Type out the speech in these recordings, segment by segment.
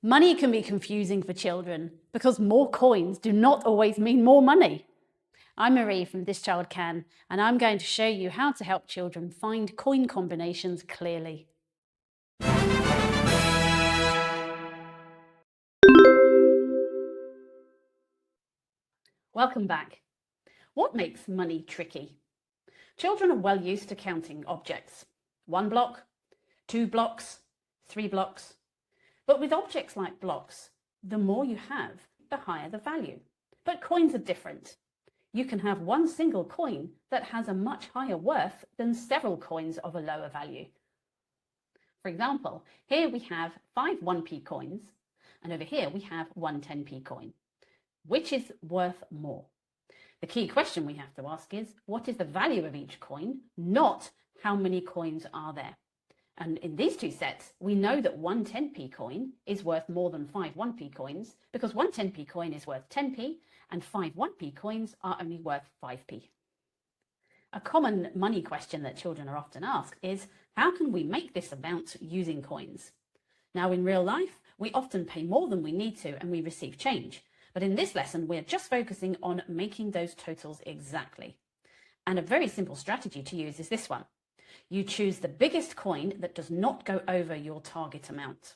Money can be confusing for children because more coins do not always mean more money. I'm Marie from This Child Can, and I'm going to show you how to help children find coin combinations clearly. Welcome back. What makes money tricky? Children are well used to counting objects. 1 block, 2 blocks, 3 blocks. But with objects like blocks, the more you have, the higher the value. But coins are different. You can have one single coin that has a much higher worth than several coins of a lower value. For example, here we have 5 1p coins, and over here we have 1 10p coin. Which is worth more? The key question we have to ask is, what is the value of each coin, not how many coins are there? And in these two sets, we know that 1 10p coin is worth more than 5 1p coins because 1 10p coin is worth 10p and 5 1p coins are only worth 5p. A common money question that children are often asked is, how can we make this amount using coins? Now, in real life, we often pay more than we need to and we receive change. But in this lesson, we're just focusing on making those totals exactly. And a very simple strategy to use is this one. You choose the biggest coin that does not go over your target amount.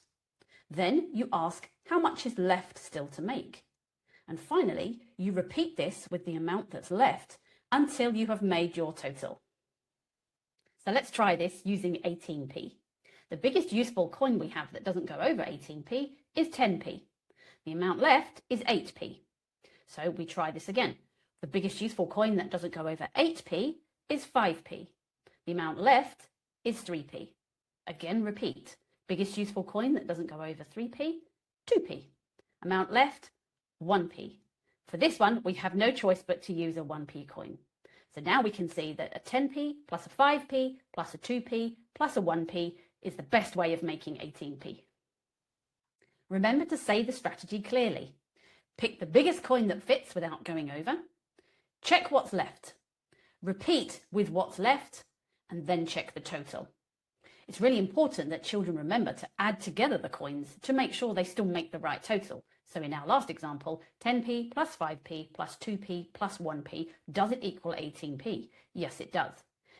Then you ask how much is left still to make. And finally, you repeat this with the amount that's left until you have made your total. So let's try this using 18p. The biggest useful coin we have that doesn't go over 18p is 10p. The amount left is 8p. So we try this again. The biggest useful coin that doesn't go over 8p is 5p. The amount left is 3p. Again, repeat. Biggest useful coin that doesn't go over 3p, 2p. Amount left, 1p. For this one, we have no choice but to use a 1p coin. So now we can see that a 10p plus a 5p plus a 2p plus a 1p is the best way of making 18p. Remember to say the strategy clearly. Pick the biggest coin that fits without going over. Check what's left. Repeat with what's left, and then check the total. It's really important that children remember to add together the coins to make sure they still make the right total. So in our last example, 10p plus 5p plus 2p plus 1p, does it equal 18p? Yes, it does.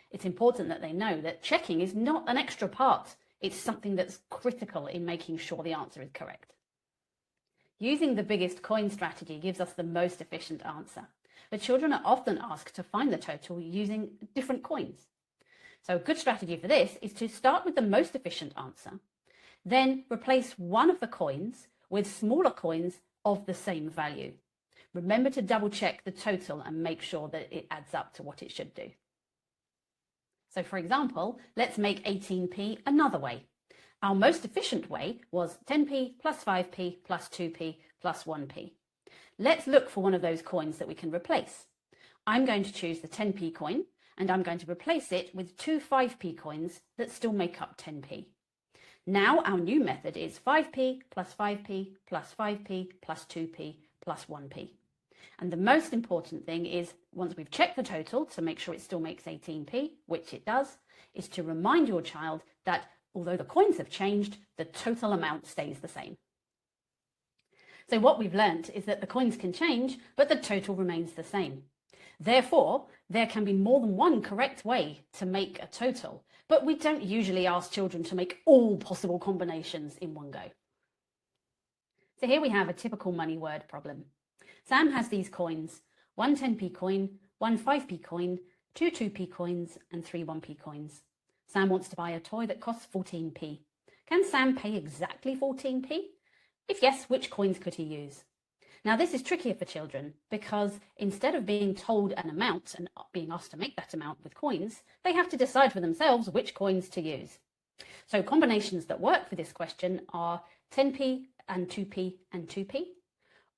It's important that they know that checking is not an extra part. It's something that's critical in making sure the answer is correct. Using the biggest coin strategy gives us the most efficient answer. But children are often asked to find the total using different coins. So a good strategy for this is to start with the most efficient answer, then replace one of the coins with smaller coins of the same value. Remember to double check the total and make sure that it adds up to what it should do. So for example, let's make 18p another way. Our most efficient way was 10p plus 5p plus 2p plus 1p. Let's look for one of those coins that we can replace. I'm going to choose the 10p coin, and I'm going to replace it with 2 5p coins that still make up 10p. Now our new method is 5p plus 5p plus 5p plus 2p plus 1p. And the most important thing is, once we've checked the total to make sure it still makes 18p, which it does, is to remind your child that although the coins have changed, the total amount stays the same. So what we've learnt is that the coins can change, but the total remains the same. Therefore, there can be more than one correct way to make a total, but we don't usually ask children to make all possible combinations in one go. So here we have a typical money word problem. Sam has these coins, 1 10p coin, 1 5p coin, 2 2p coins, and 3 1p coins. Sam wants to buy a toy that costs 14p. Can Sam pay exactly 14p? If yes, which coins could he use? Now this is trickier for children because instead of being told an amount and being asked to make that amount with coins, they have to decide for themselves which coins to use. So combinations that work for this question are 10p and 2p and 2p,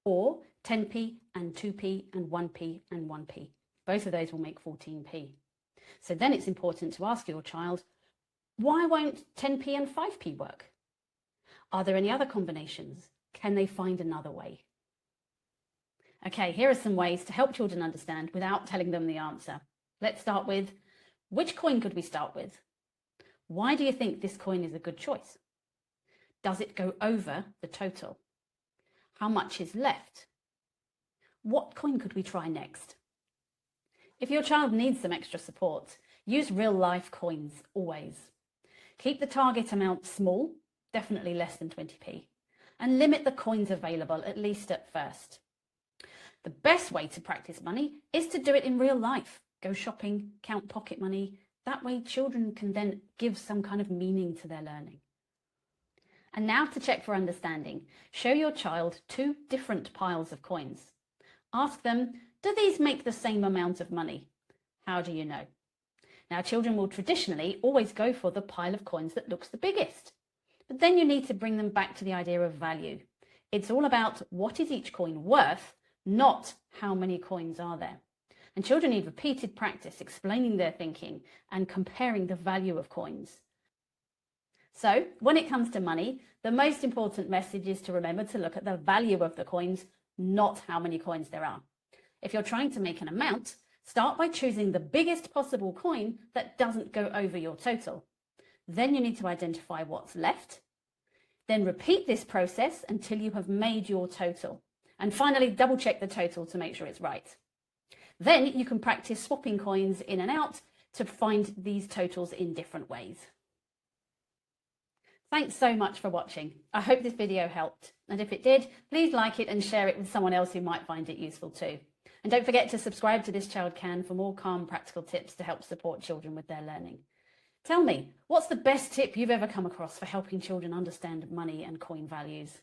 or 10p and 2p and 1p and 1p. Both of those will make 14p. So then it's important to ask your child, why won't 10p and 5p work? Are there any other combinations? Can they find another way? Okay, here are some ways to help children understand without telling them the answer. Let's start with, which coin could we start with? Why do you think this coin is a good choice? Does it go over the total? How much is left? What coin could we try next? If your child needs some extra support, use real-life coins always. Keep the target amount small, definitely less than 20p, and limit the coins available, at least at first. The best way to practice money is to do it in real life. Go shopping, count pocket money. That way children can then give some kind of meaning to their learning. And now to check for understanding, show your child 2 different piles of coins. Ask them, do these make the same amount of money? How do you know? Now, children will traditionally always go for the pile of coins that looks the biggest. But then you need to bring them back to the idea of value. It's all about what is each coin worth, not how many coins are there. And children need repeated practice explaining their thinking and comparing the value of coins. So when it comes to money, the most important message is to remember to look at the value of the coins, not how many coins there are. If you're trying to make an amount, start by choosing the biggest possible coin that doesn't go over your total. Then you need to identify what's left. Then repeat this process until you have made your total. And finally, double check the total to make sure it's right. Then you can practice swapping coins in and out to find these totals in different ways. Thanks so much for watching. I hope this video helped. And if it did, please like it and share it with someone else who might find it useful too. And don't forget to subscribe to This Child Can for more calm, practical tips to help support children with their learning. Tell me, what's the best tip you've ever come across for helping children understand money and coin values?